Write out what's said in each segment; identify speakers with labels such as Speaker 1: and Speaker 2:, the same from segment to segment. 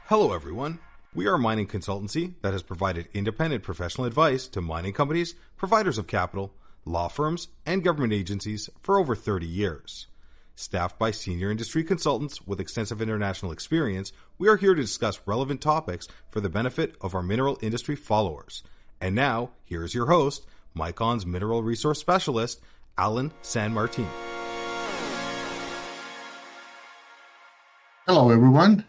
Speaker 1: Hello, everyone. We are a mining consultancy that has provided independent professional advice to mining companies, providers of capital, law firms, and government agencies for over 30 years. Staffed by senior industry consultants with extensive international experience, we are here to discuss relevant topics for the benefit of our mineral industry followers. And now, here is your host, Micon's mineral resource specialist, Alan San Martin.
Speaker 2: Hello, everyone.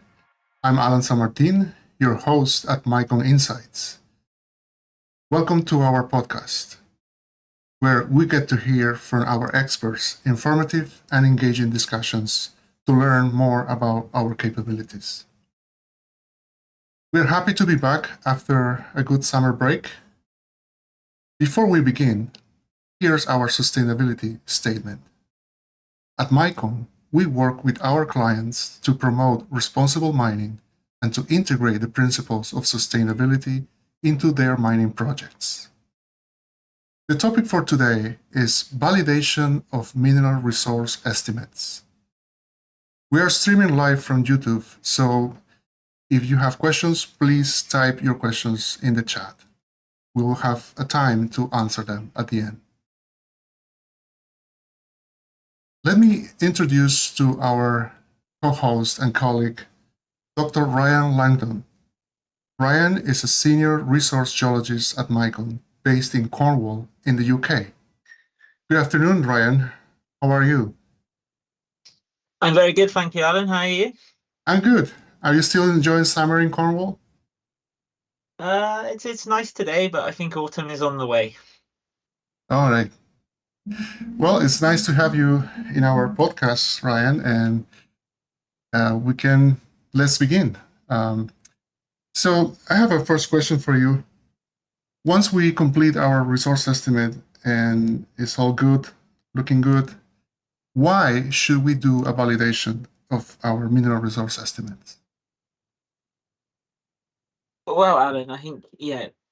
Speaker 2: I'm Alan San Martin, your host at Micon Insights. Welcome to our podcast, where we get to hear from our experts informative and engaging discussions to learn more about our capabilities. We're happy to be back after a good summer break. Before we begin, here's our sustainability statement. At Micon, we work with our clients to promote responsible mining and to integrate the principles of sustainability into their mining projects. The topic for today is validation of mineral resource estimates. We are streaming live from YouTube, so if you have questions, please type your questions in the chat. We will have a time to answer them at the end. Let me introduce to our co-host and colleague, Dr. Ryan Langdon. Ryan is a senior resource geologist at Micon, based in Cornwall, in the UK. Good afternoon, Ryan. How are you?
Speaker 3: I'm very good, thank you, Alan. How are you?
Speaker 2: I'm good. Are you still enjoying summer in Cornwall?
Speaker 3: It's nice today, but I think autumn is on the way.
Speaker 2: All right. Well, it's nice to have you in our podcast, Ryan, and let's begin. So I have a first question for you. Once we complete our resource estimate and it's all good, looking good, why should we do a validation of our mineral resource estimates?
Speaker 3: Well, Alan, I think,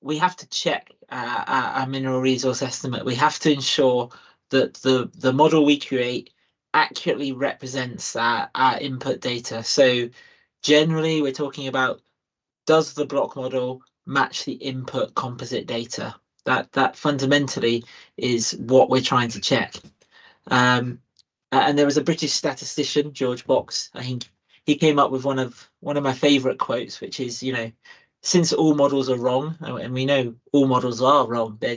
Speaker 3: we have to check our mineral resource estimate. We have to ensure that the model we create accurately represents our input data. So generally, we're talking about, does the block model match the input composite data? That fundamentally is what we're trying to check. And there was a British statistician, George Box. I think he came up with one of my favourite quotes, which is, since all models are wrong, and we know all models are wrong, they're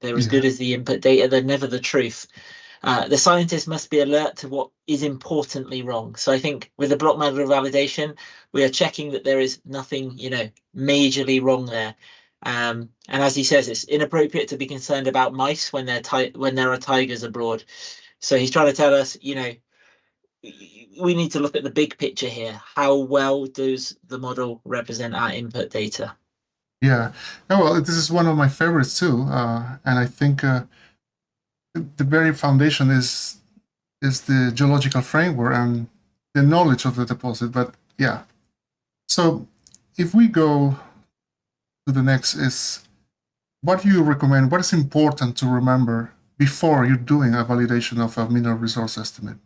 Speaker 3: as good as the input data, they're never the truth. The scientists must be alert to what is importantly wrong. So I think with the block model validation, we are checking that there is nothing, majorly wrong there. And as he says, it's inappropriate to be concerned about mice when there are tigers abroad. So he's trying to tell us, we need to look at the big picture here. How well does the model represent our input data?
Speaker 2: Yeah, well, this is one of my favorites too, and I think the very foundation is the geological framework and the knowledge of the deposit. But yeah, so if we go to the next, is what do you recommend? What is important to remember before you're doing a validation of a mineral resource estimate?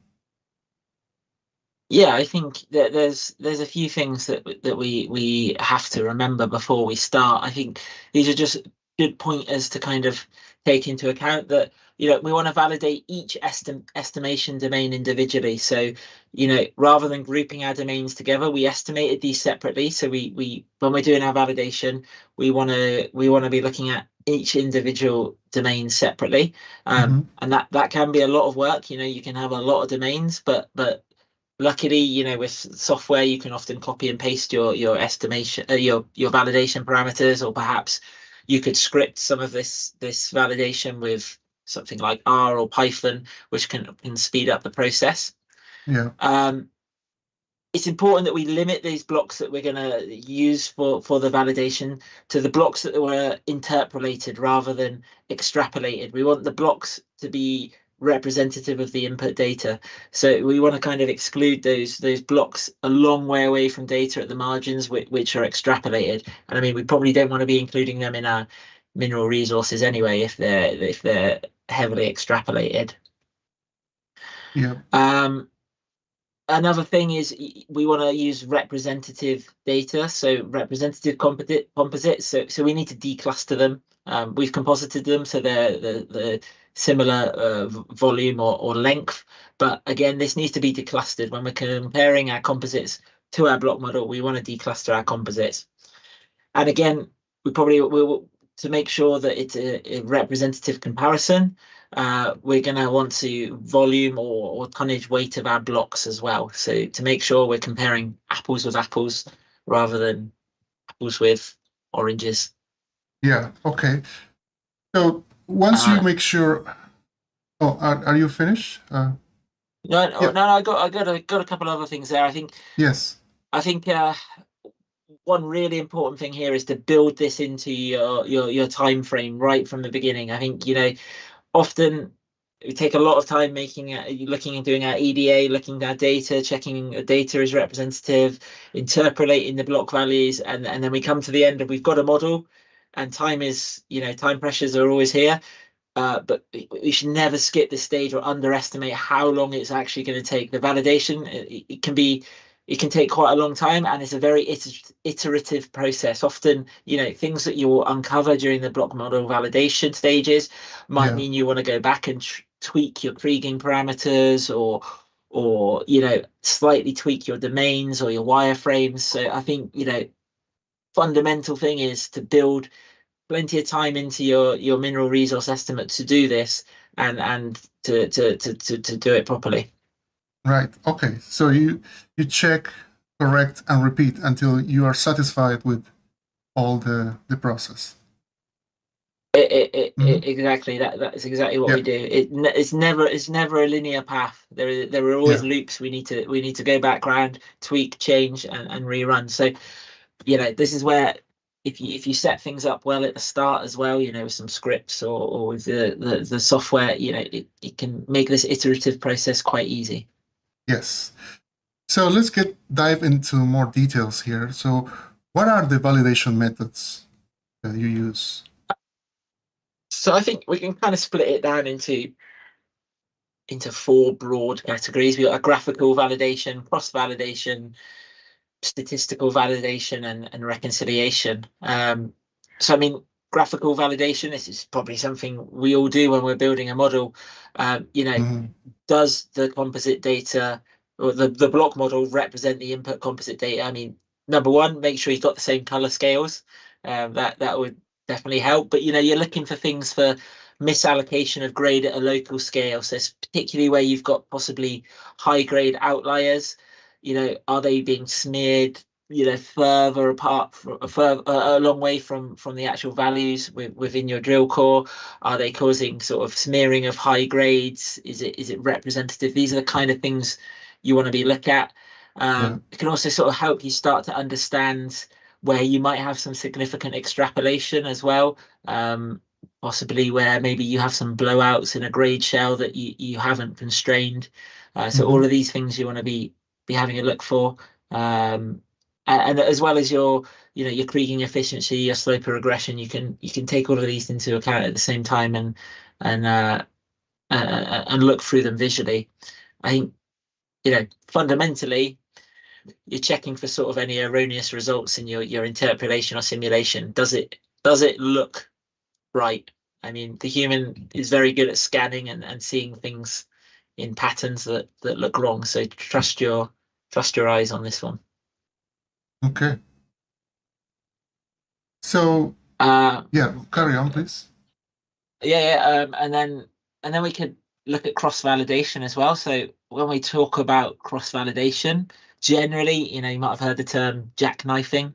Speaker 3: Yeah, I think that there's a few things that we have to remember before we start. I think these are just good pointers to kind of take into account that, we want to validate each estimation domain individually. So, rather than grouping our domains together, we estimated these separately. So we when we're doing our validation, we want to be looking at each individual domain separately. And that can be a lot of work. You can have a lot of domains, but luckily, with software, you can often copy and paste your estimation, your validation parameters, or perhaps you could script some of this validation with something like R or Python, which can speed up the process.
Speaker 2: Yeah.
Speaker 3: It's important that we limit these blocks that we're going to use for the validation to the blocks that were interpolated rather than extrapolated. We want the blocks to be representative of the input data, so we want to kind of exclude those blocks a long way away from data at the margins which are extrapolated. And I mean, we probably don't want to be including them in our mineral resources anyway if they're heavily extrapolated.
Speaker 2: Yeah.
Speaker 3: Another thing is we want to use representative data, so representative composites. So we need to decluster them. We've composited them, so they're the similar volume or length. But again, this needs to be declustered. When we're comparing our composites to our block model, we want to decluster our composites. And again, we probably will, to make sure that it's a representative comparison, we're going to want to volume or tonnage weight of our blocks as well. So to make sure we're comparing apples with apples rather than apples with oranges.
Speaker 2: Yeah. Okay. So once you
Speaker 3: Uh,
Speaker 2: make sure, oh, are you finished?
Speaker 3: no,
Speaker 2: Yeah.
Speaker 3: no, I got a couple other things there.
Speaker 2: Yes.
Speaker 3: I think one really important thing here is to build this into your time frame right from the beginning. I think, often we take a lot of time looking and doing our EDA, looking at data, checking the data is representative, interpolating the block values, and then we come to the end and we've got a model, and time pressures are always here. But we should never skip this stage or underestimate how long it's actually going to take. The validation, it can take quite a long time, and it's a very iterative process. Often, things that you will uncover during the block model validation stages might
Speaker 2: Yeah.
Speaker 3: mean you want to go back and tweak your kriging parameters, or slightly tweak your domains or your wireframes. So I think fundamental thing is to build plenty of time into your mineral resource estimate to do this, and to do it properly.
Speaker 2: Right. Okay. So you check, correct, and repeat until you are satisfied with all the process. Mhm.
Speaker 3: Exactly, that's exactly what
Speaker 2: Yeah.
Speaker 3: we do. It's never a linear path. There are always
Speaker 2: Yeah.
Speaker 3: loops we need to go back around, tweak, change, and rerun. So this is where, if you set things up well at the start as well, with some scripts or with the software, it can make this iterative process quite easy.
Speaker 2: Yes. So let's dive into more details here. So what are the validation methods that you use?
Speaker 3: So I think we can kind of split it down into four broad categories. We've got a graphical validation, cross validation, statistical validation, and reconciliation. So I mean, graphical validation, this is probably something we all do when we're building a model.
Speaker 2: Mhm.
Speaker 3: Does the composite data or the block model represent the input composite data? I mean, number one, make sure you've got the same color scales. That would definitely help. But you're looking for things for misallocation of grade at a local scale. So particularly where you've got possibly high grade outliers, are they being smeared, further apart, further a long way from the actual values within your drill core? Are they causing sort of smearing of high grades? Is it representative? These are the kind of things you want to be look at.
Speaker 2: Yeah.
Speaker 3: It can also sort of help you start to understand where you might have some significant extrapolation as well. Possibly where maybe you have some blowouts in a grade shell that you haven't constrained. So all
Speaker 2: Mhm.
Speaker 3: of these things you want to be having a look for. And as well as your kriging efficiency, your slope of regression, you can take all of these into account at the same time, and look through them visually. I think fundamentally you're checking for sort of any erroneous results in your interpolation or simulation. Does it look right? I mean, the human is very good at scanning and seeing things in patterns that look wrong. So trust your eyes on this one.
Speaker 2: Okay. So
Speaker 3: Uh,
Speaker 2: yeah, carry on, please.
Speaker 3: and then we could look at cross validation as well. So when we talk about cross validation, generally, you might have heard the term jackknifing,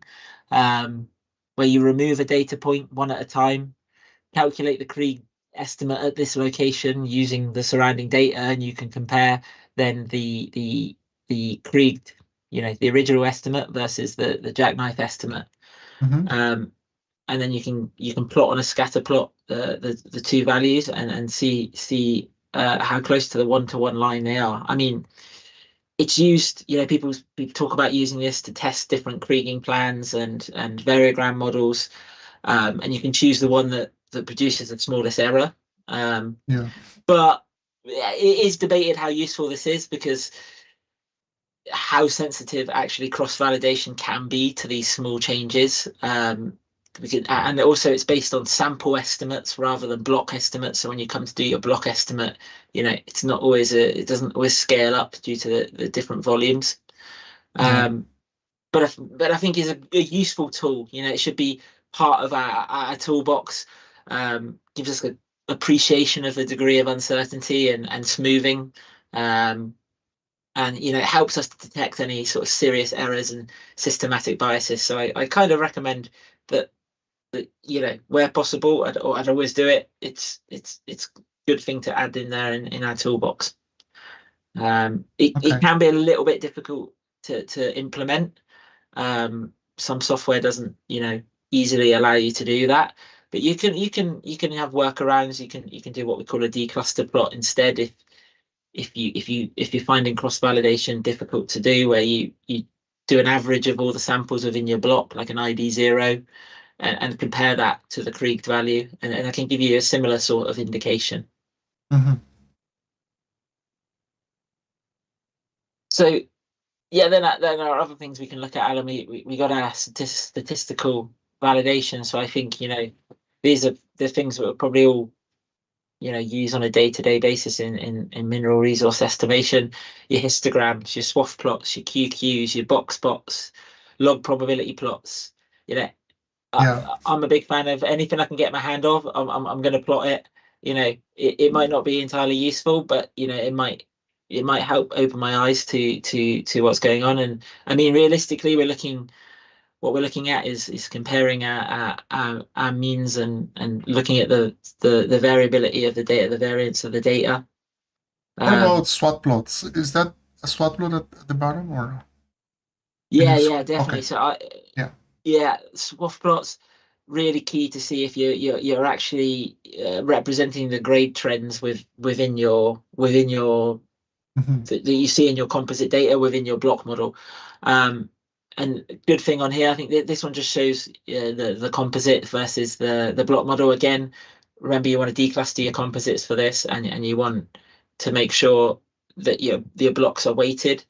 Speaker 3: where you remove a data point one at a time, calculate the Krieg estimate at this location using the surrounding data, and you can compare then the Krieg, the original estimate versus the jackknife estimate.
Speaker 2: Mhm.
Speaker 3: And then you can plot on a scatter plot the two values, and see how close to the one-to-one line they are. I mean, it's used, people talk about using this to test different kriging plans and variogram models, and you can choose the one that produces the smallest error.
Speaker 2: Yeah.
Speaker 3: But it is debated how useful this is, because how sensitive actually cross-validation can be to these small changes. And also it's based on sample estimates rather than block estimates. So when you come to do your block estimate, it's not always it doesn't always scale up due to the different volumes. But I think it's a useful tool. It should be part of our toolbox. Gives us an appreciation of the degree of uncertainty and smoothing. And it helps us to detect any sort of serious errors and systematic biases. So I kind of recommend that where possible, I'd always do it. It's a good thing to add in there in our toolbox. It can be a little bit difficult to implement. Some software doesn't easily allow you to do that, but you can have workarounds. You can do what we call a decluster plot instead if you're finding cross-validation difficult to do, where you do an average of all the samples within your block, like an ID0, and compare that to the Krieged value, and I can give you a similar sort of indication. So then there are other things we can look at, Alan. We got our statistical validation. So I think these are the things that we're probably all use on a day-to-day basis in mineral resource estimation. Your histograms, your swath plots, your QQs, your box plots, log probability plots. I'm a big fan of anything I can get my hand of. I'm going to plot it. It might not be entirely useful, but it might help open my eyes to what's going on. And I mean, realistically, what we're looking at is comparing our means and looking at the variability of the data, the variance of the data.
Speaker 2: What about SWOT plots? Is that a SWOT plot at the bottom, or?
Speaker 3: Yeah, definitely.
Speaker 2: Okay.
Speaker 3: So swath plots really key to see if you're actually representing the grade trends within your that you see in your composite data within your block model. And good thing on here, I think this one just shows the composite versus the block model. Again, remember, you want to decluster your composites for this, and you want to make sure that your blocks are weighted.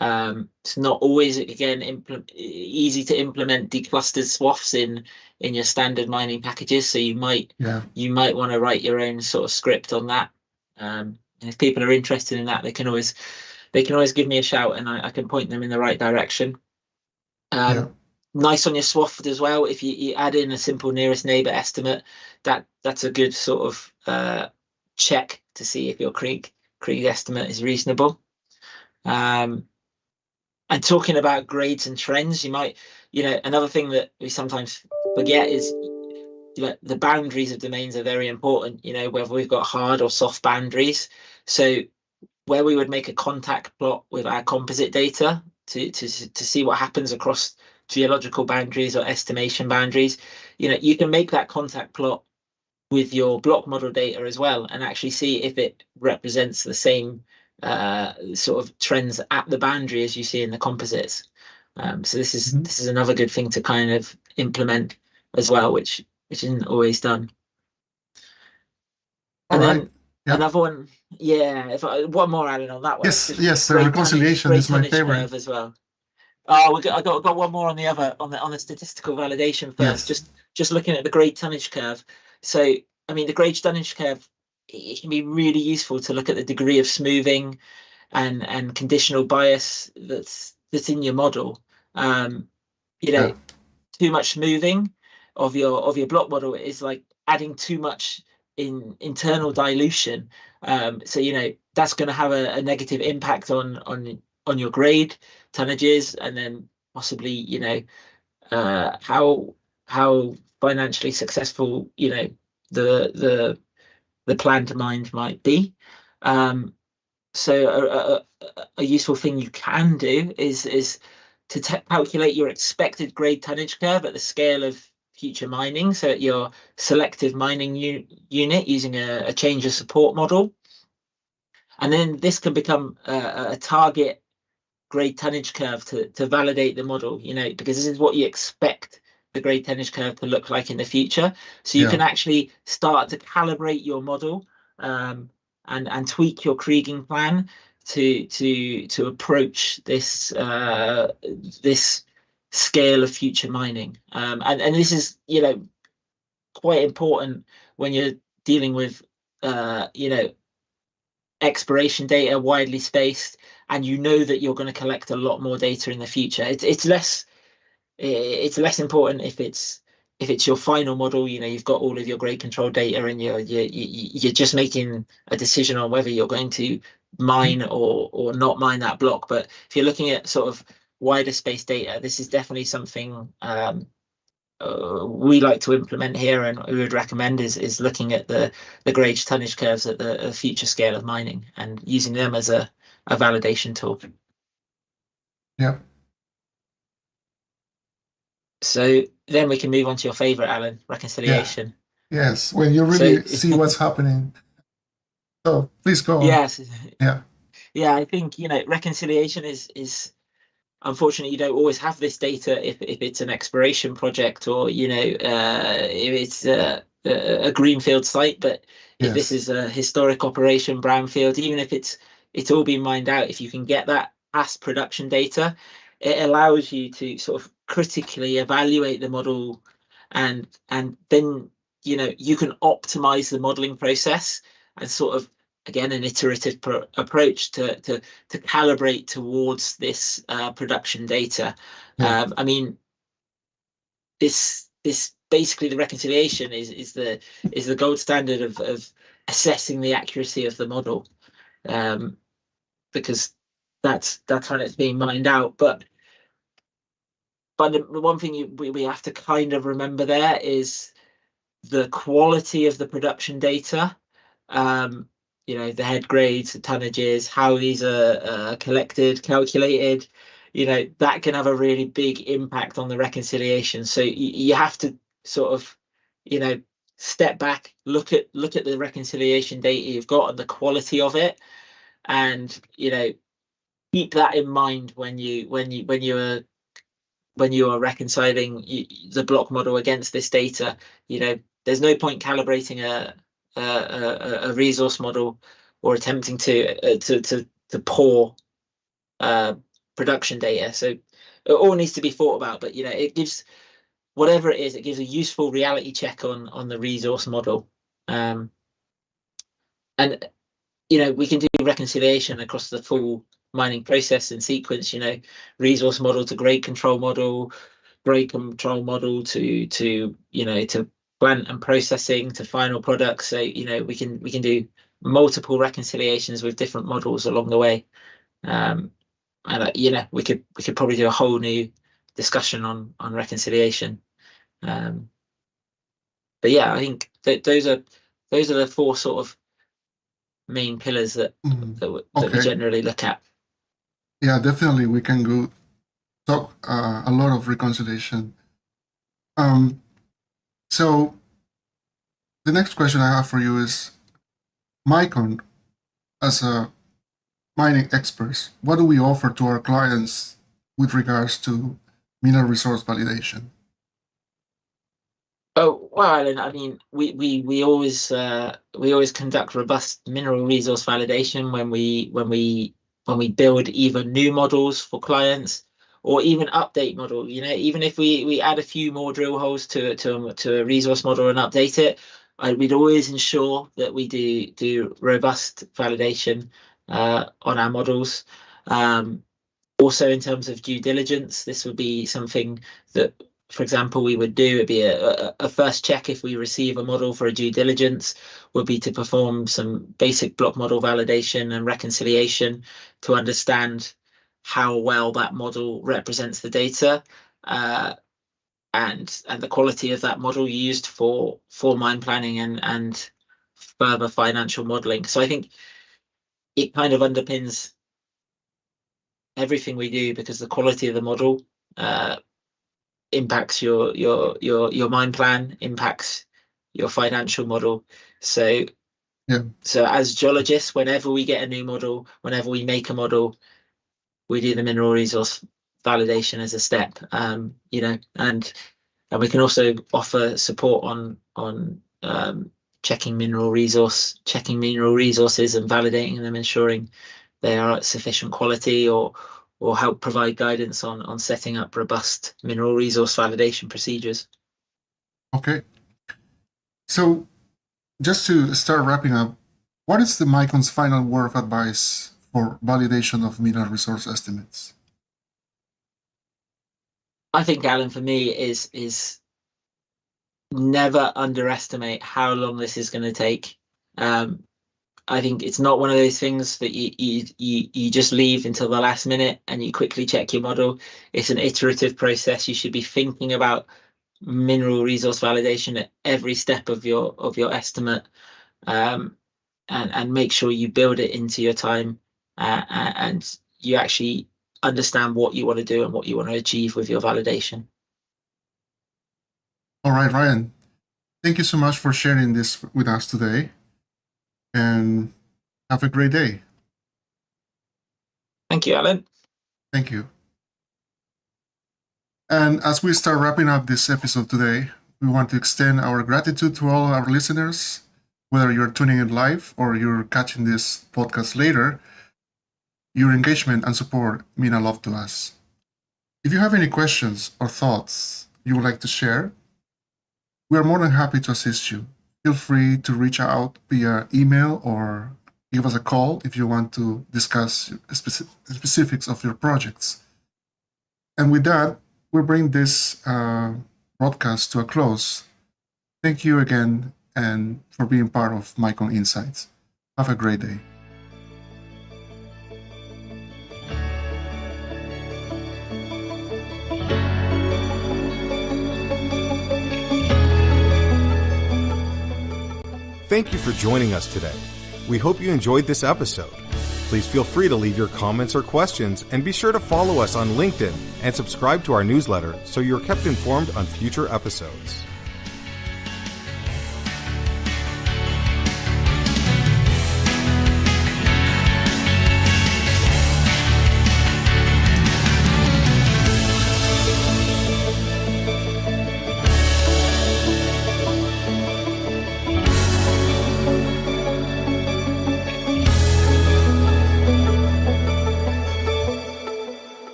Speaker 3: It's not always, again, easy to implement declustered swaths in your standard mining packages. So you might want to write your own sort of script on that. And if people are interested in that, they can always give me a shout, and I can point them in the right direction. Nice on your swath as well. If you add in a simple nearest neighbor estimate, that's a good sort of check to see if your Krieg estimate is reasonable. And talking about grades and trends, you might, another thing that we sometimes forget is the boundaries of domains are very important, whether we've got hard or soft boundaries. So where we would make a contact plot with our composite data to see what happens across geological boundaries or estimation boundaries, you can make that contact plot with your block model data as well, and actually see if it represents the same sort of trends at the boundary as you see in the composites. So this is another good thing to kind of implement as well, which isn't always done. And then another one, one more adding on that one.
Speaker 2: Yes, the reconciliation is my favorite
Speaker 3: as well. Oh, I got one more on the other on the statistical validation first.
Speaker 2: Yes.
Speaker 3: Just looking at the grade tonnage curve. So I mean, the grade tonnage curve, it can be really useful to look at the degree of smoothing and conditional bias that's in your model. Too much smoothing of your block model is like adding too much in internal dilution. So that's going to have a negative impact on your grade tonnages, and then possibly how financially successful the planned mine might be. So a useful thing you can do is to calculate your expected grade tonnage curve at the scale of future mining. So at your selective mining unit using a change of support model. And then this can become a target grade tonnage curve to validate the model, because this is what you expect the grade tonnage curve to look like in the future. So you can actually start to calibrate your model and tweak your kriging plan to approach this this scale of future mining. And this is, you know, quite important when you're dealing with you know, exploration data widely spaced, and you know that you're going to collect a lot more data in the future. It's less important if it's your final model. You know, you've got all of your grade control data, and you're just making a decision on whether you're going to mine or not mine that block. But if you're looking at sort of wider space data, this is definitely something we like to implement here, and we would recommend is looking at the grade tonnage curves at the future scale of mining and using them as a validation tool.
Speaker 2: Yeah.
Speaker 3: So then we can move on to your favorite, Alan, reconciliation.
Speaker 2: Yes, when you really see what's happening. So please go on.
Speaker 3: Yes.
Speaker 2: Yeah.
Speaker 3: I think, you know, reconciliation is unfortunately, you don't always have this data if it's an exploration project, or, you know, if it's a greenfield site. But if this is a historic operation, brownfield, even if it's all been mined out, if you can get that past production data, it allows you to sort of critically evaluate the model, and then, you know, you can optimize the modeling process and sort of, again, an iterative approach to calibrate towards this production data. I mean, this basically, the reconciliation is the gold standard of assessing the accuracy of the model, because that's when it's being mined out. But the one thing we have to kind of remember there is the quality of the production data. You know, the head grades, the tonnages, how these are collected, calculated, you know, that can have a really big impact on the reconciliation. So you have to sort of, you know, step back, look at the reconciliation data you've got and the quality of it, and, you know, keep that in mind when you are reconciling the block model against this data. You know, there's no point calibrating a resource model or attempting to pour production data. So it all needs to be thought about. But, you know, it gives, whatever it is, it gives a useful reality check on the resource model. And, you know, we can do reconciliation across the full mining process and sequence. You know, resource model to grade control model, grade control model to you know, to plant and processing to final products. So, you know, we can do multiple reconciliations with different models along the way. And you know, we could probably do a whole new discussion on reconciliation. But yeah, I think that those are the four sort of main pillars that we generally look at.
Speaker 2: Yeah, definitely we can go talk a lot of reconciliation. So the next question I have for you is, Micon, as a mining experts, what do we offer to our clients with regards to mineral resource validation?
Speaker 3: Oh, well, Alan, I mean, we always conduct robust mineral resource validation when we build either new models for clients or even update model. You know, even if we add a few more drill holes to a resource model and update it, we'd always ensure that we do robust validation on our models. Also, in terms of due diligence, this would be something that, for example, we would do. It'd be a first check if we receive a model for a due diligence, would be to perform some basic block model validation and reconciliation to understand how well that model represents the data, and the quality of that model used for mine planning and further financial modeling. So I think it kind of underpins everything we do, because the quality of the model impacts your mine plan, impacts your financial model. So as geologists, whenever we get a new model, whenever we make a model, we do the mineral resource validation as a step. You know, and we can also offer support on checking mineral resources and validating them, ensuring they are at sufficient quality, or help provide guidance on setting up robust mineral resource validation procedures.
Speaker 2: Okay. So just to start wrapping up, what is the Mycon's final word of advice for validation of mineral resource estimates?
Speaker 3: I think, Alan, for me is never underestimate how long this is going to take. I think it's not one of those things that you just leave until the last minute and you quickly check your model. It's an iterative process. You should be thinking about mineral resource validation at every step of your estimate, and make sure you build it into your time, and you actually understand what you want to do and what you want to achieve with your validation.
Speaker 2: All right, Ryan, thank you so much for sharing this with us today, and have a great day.
Speaker 3: Thank you, Alan.
Speaker 2: Thank you. And as we start wrapping up this episode today, we want to extend our gratitude to all our listeners, whether you're tuning in live or you're catching this podcast later. Your engagement and support mean a lot to us. If you have any questions or thoughts you would like to share, we are more than happy to assist you. Feel free to reach out via email or give us a call if you want to discuss specifics of your projects. And with that, we'll bring this broadcast to a close. Thank you again and for being part of Mycon Insights. Have a great day.
Speaker 1: Thank you for joining us today. We hope you enjoyed this episode. Please feel free to leave your comments or questions, and be sure to follow us on LinkedIn and subscribe to our newsletter so you're kept informed on future episodes.